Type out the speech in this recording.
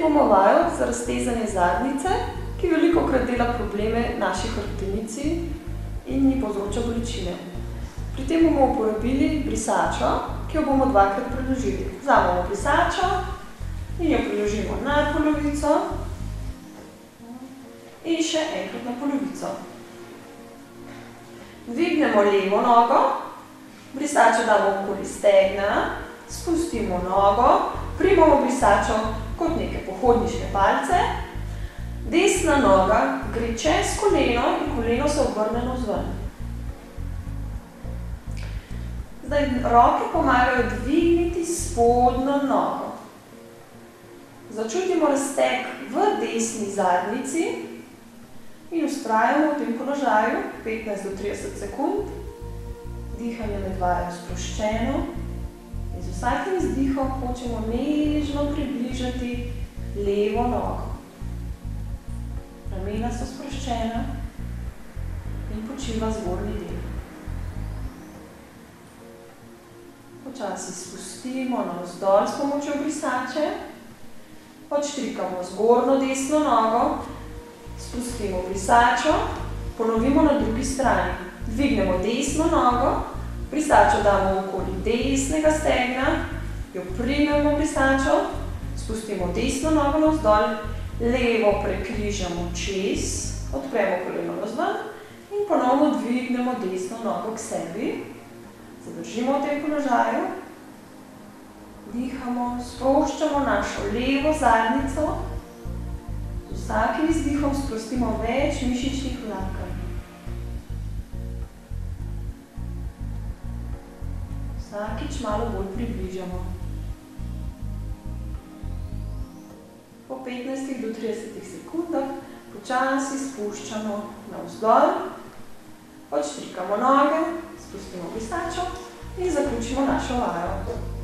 bomo vajo za raztezanje zadnjice, ki velikokrat dela probleme naši hrbtenici in ji povzroča bolečine. Pri tem bomo uporabili brisačo, ki jo bomo dvakrat preložili. Vzamemo brisačo in jo preložimo na polovico in še enkrat na polovico. Dvignemo levo nogo, brisačo damo okoli stegna, spustimo nogo, primemo brisačo kot neke pohodniške palce, desna noga gre čez koleno in koleno se obrne navzven. Zdaj roke pomagajo dvigniti spodnjo nogo. Začutimo razteg v desni zadnjici in vztrajamo v tem položaju 15 do 30 sekund. Dihanje med vajo sproščeno in z vsakim izdihom hočemo nežno približati levo nogo. Ramena so sproščena in počiva zgornji del. Počasi spustimo navzdol s pomočjo brisače, odštrikamo zgornjo desno nogo, spustimo brisačo, ponovimo na drugi strani. Dvignemo desno nogo, brisačo damo okoli desnega stegna, jo primemo brisačo, spustimo desno nogo navzdol, levo prekrižamo čez, odpremo koleno navzven in ponovno dvignemo desno nogo k sebi. Zadržimo v tem položaju, dihamo, sproščamo našo levo zadnjico, z vsakim izdihom sprostimo več mišičnih vlaken. Vsakič malo bolj približamo. Po 15 do 30 sekundah počasi spuščamo navzdol, odštrikamo noge, spustimo brisačo in zaključimo našo vajo.